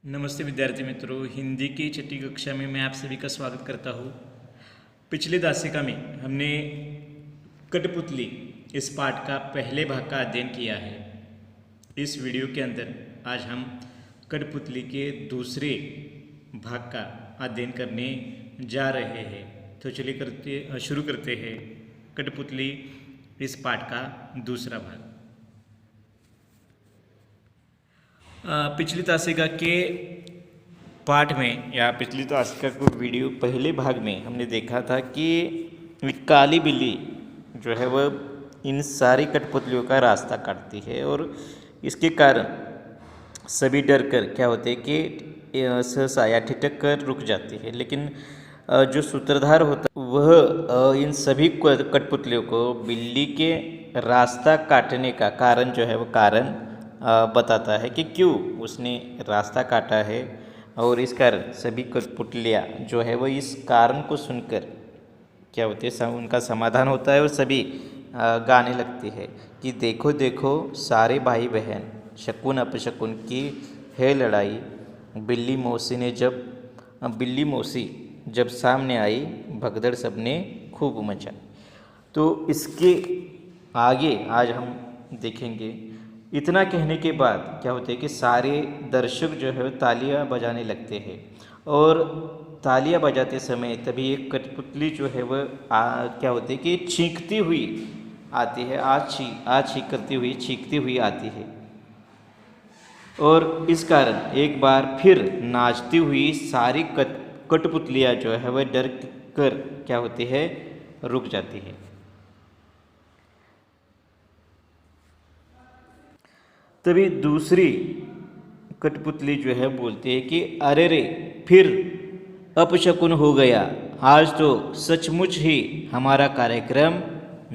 नमस्ते विद्यार्थी मित्रों, हिंदी की छठी कक्षा में मैं आप सभी का स्वागत करता हूँ। पिछले दासिका में हमने कठपुतली इस पाठ का पहले भाग का अध्ययन किया है। इस वीडियो के अंदर आज हम कठपुतली के दूसरे भाग का अध्ययन करने जा रहे हैं। तो चलिए शुरू करते हैं कठपुतली इस पाठ का दूसरा भाग। पिछली तासिका के पाठ में या पिछली तासिका को वीडियो पहले भाग में हमने देखा था कि काली बिल्ली जो है वह इन सारी कठपुतलियों का रास्ता काटती है और इसके कारण सभी डर कर क्या होते हैं कि सहसा या ठिठक कर रुक जाती है। लेकिन जो सूत्रधार होता है वह इन सभी कठपुतलियों को बिल्ली के रास्ता काटने का कारण जो है वो कारण बताता है कि क्यों उसने रास्ता काटा है और इस कारण सभी कठपुतलियाँ जो है वो इस कारण को सुनकर क्या होते हैं उनका समाधान होता है और सभी गाने लगती है कि देखो देखो सारे भाई बहन शकुन अपशकुन की है लड़ाई। बिल्ली मौसी जब सामने आई भगदड़ सबने खूब मचा। तो इसके आगे आज हम देखेंगे। इतना कहने के बाद क्या होता है कि सारे दर्शक जो है तालियां बजाने लगते हैं और तालियां बजाते समय तभी एक कठपुतली जो है वह क्या होती है कि चीखती हुई आती है। आज छींक करती हुई चीखती हुई आती है और इस कारण एक बार फिर नाचती हुई सारी कठपुतलियाँ जो है वह डर कर क्या होती है रुक जाती है। तभी दूसरी कठपुतली जो है बोलती है कि अरे रे फिर अपशकुन हो गया, आज तो सचमुच ही हमारा कार्यक्रम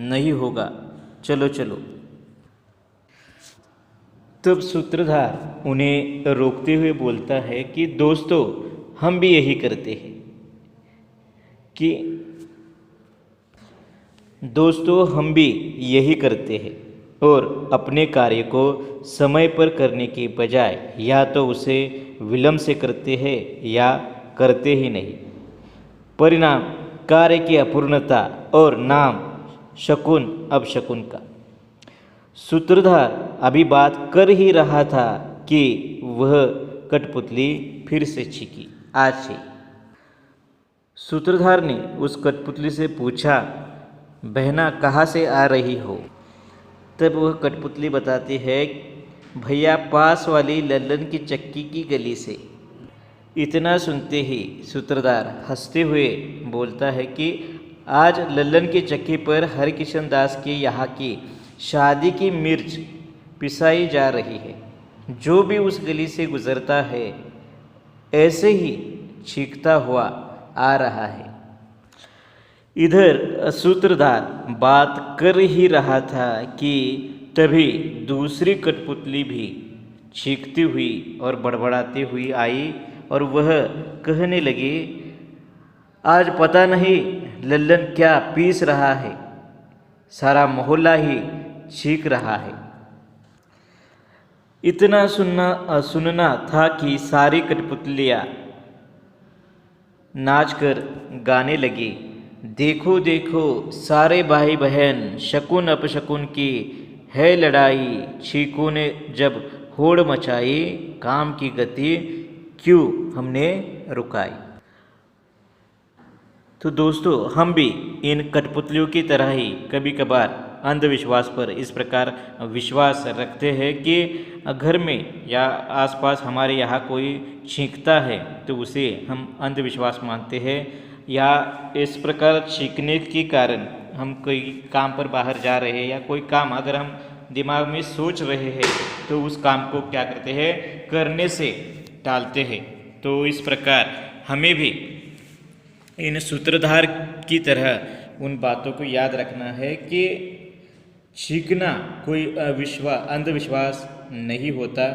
नहीं होगा, चलो चलो। तब सूत्रधार उन्हें रोकते हुए बोलता है कि दोस्तों हम भी यही करते हैं कि दोस्तों हम भी यही करते हैं और अपने कार्य को समय पर करने की बजाय या तो उसे विलंब से करते हैं या करते ही नहीं। परिणाम कार्य की अपूर्णता और नाम शकुन अपशकुन का। सूत्रधार अभी बात कर ही रहा था कि वह कठपुतली फिर से चीखी, आज से। सूत्रधार ने उस कठपुतली से पूछा, बहना कहाँ से आ रही हो? तब वह कठपुतली बताती है, भैया पास वाली लल्लन की चक्की की गली से। इतना सुनते ही सूत्रधार हंसते हुए बोलता है कि आज लल्लन की चक्की पर हरकिशन दास के यहाँ की शादी की मिर्च पिसाई जा रही है। जो भी उस गली से गुजरता है ऐसे ही चीखता हुआ आ रहा है। इधर सूत्रधार बात कर ही रहा था कि तभी दूसरी कठपुतली भी चीखती हुई और बड़बड़ाती हुई आई और वह कहने लगी, आज पता नहीं लल्लन क्या पीस रहा है, सारा मोहल्ला ही चीख रहा है। इतना सुनना था कि सारी कठपुतलियाँ नाचकर गाने लगी, देखो देखो सारे भाई बहन शकुन अपशकुन की है लड़ाई। चीकू ने जब होड़ मचाई, काम की गति क्यों हमने रुकाई। तो दोस्तों हम भी इन कठपुतलियों की तरह ही कभी कभार अंधविश्वास पर इस प्रकार विश्वास रखते हैं कि घर में या आसपास हमारे यहाँ कोई छींकता है तो उसे हम अंधविश्वास मानते हैं, या इस प्रकार छींकने के कारण हम कोई काम पर बाहर जा रहे हैं या कोई काम अगर हम दिमाग में सोच रहे हैं तो उस काम को क्या करते हैं, करने से टालते हैं। तो इस प्रकार हमें भी इन सूत्रधार की तरह उन बातों को याद रखना है कि छींकना कोई अंधविश्वास नहीं होता।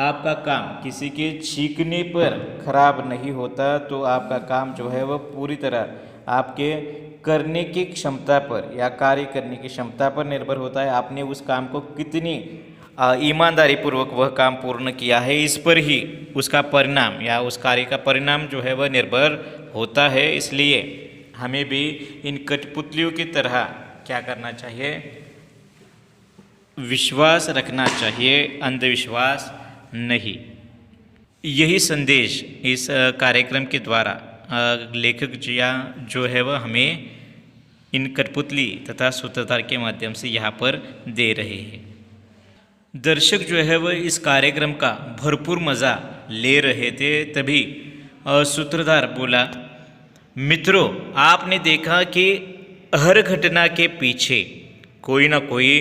आपका काम किसी के छींकने पर खराब नहीं होता, तो आपका काम जो है वह पूरी तरह आपके करने की क्षमता पर या कार्य करने की क्षमता पर निर्भर होता है। आपने उस काम को कितनी ईमानदारी पूर्वक वह काम पूर्ण किया है, इस पर ही उसका परिणाम या उस कार्य का परिणाम जो है वह निर्भर होता है। इसलिए हमें भी इन कठपुतलियों की तरह क्या करना चाहिए, विश्वास रखना चाहिए, अंधविश्वास नहीं। यही संदेश इस कार्यक्रम के द्वारा लेखक जिया जो है वह हमें इन कठपुतली तथा सूत्रधार के माध्यम से यहाँ पर दे रहे हैं। दर्शक जो है वह इस कार्यक्रम का भरपूर मज़ा ले रहे थे। तभी सूत्रधार बोला, मित्रों, आपने देखा कि हर घटना के पीछे कोई ना कोई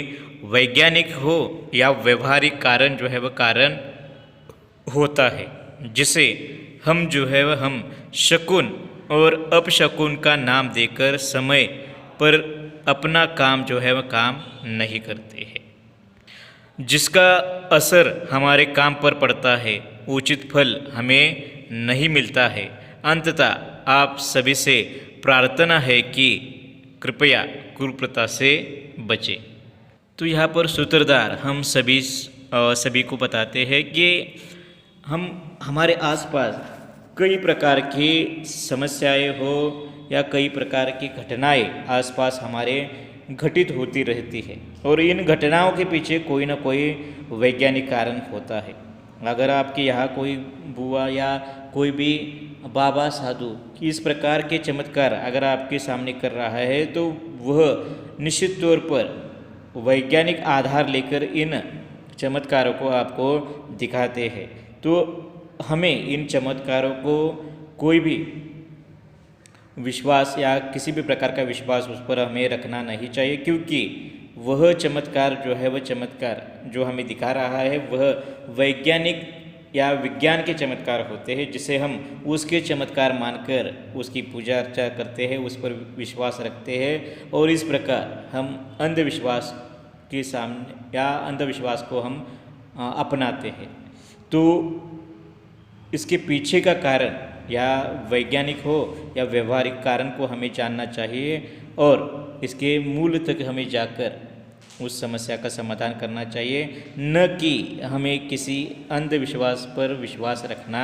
वैज्ञानिक हो या व्यवहारिक कारण जो है वह कारण होता है, जिसे हम जो है वह हम शकुन और अपशकुन का नाम देकर समय पर अपना काम जो है वह काम नहीं करते हैं। जिसका असर हमारे काम पर पड़ता है, उचित फल हमें नहीं मिलता है। अंततः आप सभी से प्रार्थना है कि कृपया कुप्रथा से बचें। तो यहाँ पर सूत्रधार हम सभी को बताते हैं कि हम हमारे आसपास कई प्रकार की समस्याएं हो या कई प्रकार की घटनाएं आसपास हमारे घटित होती रहती है, और इन घटनाओं के पीछे कोई ना कोई वैज्ञानिक कारण होता है। अगर आपके यहाँ कोई बुआ या कोई भी बाबा साधु इस प्रकार के चमत्कार अगर आपके सामने कर रहा है, तो वह निश्चित तौर पर वैज्ञानिक आधार लेकर इन चमत्कारों को आपको दिखाते हैं। तो हमें इन चमत्कारों को कोई भी विश्वास या किसी भी प्रकार का विश्वास उस पर हमें रखना नहीं चाहिए, क्योंकि वह चमत्कार जो है वह चमत्कार जो हमें दिखा रहा है वह वैज्ञानिक या विज्ञान के चमत्कार होते हैं, जिसे हम उसके चमत्कार मानकर उसकी पूजा अर्चा करते हैं, उस पर विश्वास रखते हैं, और इस प्रकार हम अंधविश्वास के सामने या अंधविश्वास को हम अपनाते हैं। तो इसके पीछे का कारण या वैज्ञानिक हो या व्यवहारिक कारण को हमें जानना चाहिए, और इसके मूल तक हमें जाकर उस समस्या का समाधान करना चाहिए, न कि हमें किसी अंधविश्वास पर विश्वास रखना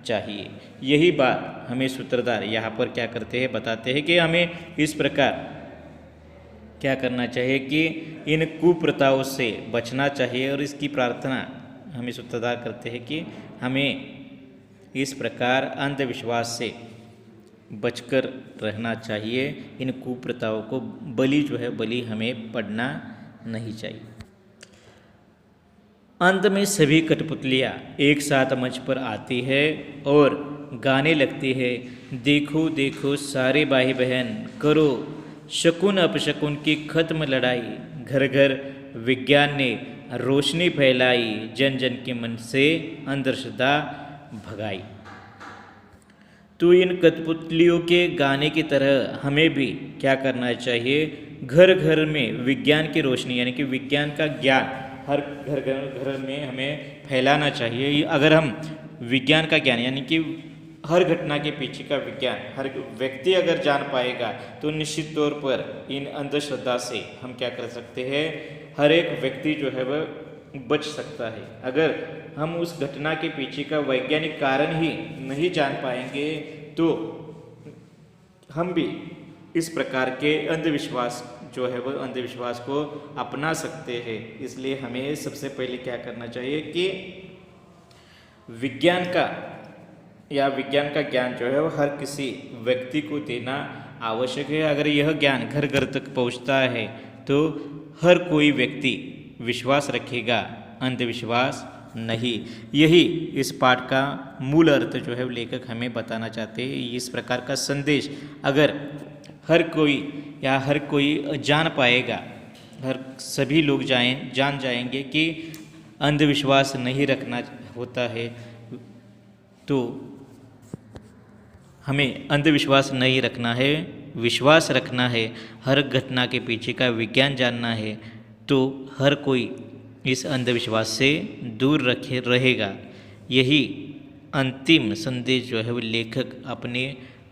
चाहिए। यही बात हमें सूत्रधार यहाँ पर क्या करते हैं, बताते हैं कि हमें इस प्रकार क्या करना चाहिए कि इन कुप्रथाओं से बचना चाहिए, और इसकी प्रार्थना हमें सूत्रधार करते हैं कि हमें इस प्रकार अंधविश्वास से बचकर रहना चाहिए। इन कुप्रथाओं को बलि हमें पड़ना नहीं चाहिए। अंत में सभी कठपुतलियाँ एक साथ मंच पर आती है और गाने लगती है, देखो देखो सारे भाई बहन, करो शकुन अपशकुन की खत्म लड़ाई, घर घर विज्ञान ने रोशनी फैलाई, जन जन के मन से अंधश्रद्धा भगाई। तो इन कठपुतलियों के गाने की तरह हमें भी क्या करना चाहिए, घर घर में विज्ञान की रोशनी यानी कि विज्ञान का ज्ञान हर घर में हमें फैलाना चाहिए। अगर हम विज्ञान का ज्ञान यानी कि हर घटना के पीछे का विज्ञान हर व्यक्ति अगर जान पाएगा, तो निश्चित तौर पर इन अंधश्रद्धा से हम क्या कर सकते हैं, हर एक व्यक्ति जो है वह बच सकता है। अगर हम उस घटना के पीछे का वैज्ञानिक कारण ही नहीं जान पाएंगे, तो हम भी इस प्रकार के अंधविश्वास जो है वह अंधविश्वास को अपना सकते हैं। इसलिए हमें सबसे पहले क्या करना चाहिए कि विज्ञान का ज्ञान जो है वह हर किसी व्यक्ति को देना आवश्यक है। अगर यह ज्ञान घर घर तक पहुंचता है, तो हर कोई व्यक्ति विश्वास रखेगा, अंधविश्वास नहीं। यही इस पाठ का मूल अर्थ जो है लेखक हमें बताना चाहते हैं। इस प्रकार का संदेश अगर हर कोई जान पाएगा, सभी लोग जान जाएंगे कि अंधविश्वास नहीं रखना होता है, तो हमें अंधविश्वास नहीं रखना है, विश्वास रखना है, हर घटना के पीछे का विज्ञान जानना है, तो हर कोई इस अंधविश्वास से दूर रहेगा। यही अंतिम संदेश जो है वो लेखक अपने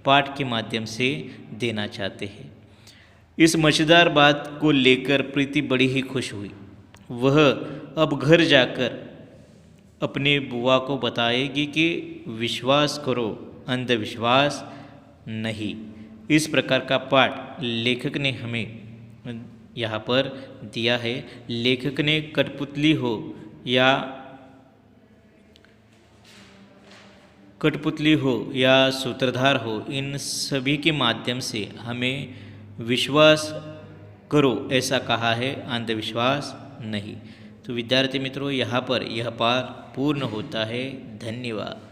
पाठ के माध्यम से देना चाहते हैं। इस मज़ेदार बात को लेकर प्रीति बड़ी ही खुश हुई। वह अब घर जाकर अपने बुआ को बताएगी कि विश्वास करो, अंधविश्वास नहीं। इस प्रकार का पाठ लेखक ने हमें यहाँ पर दिया है। लेखक ने कठपुतली हो या सूत्रधार हो, इन सभी के माध्यम से हमें विश्वास करो ऐसा कहा है, अंधविश्वास नहीं। तो विद्यार्थी मित्रों, यहाँ पर यह पाठ पूर्ण होता है। धन्यवाद।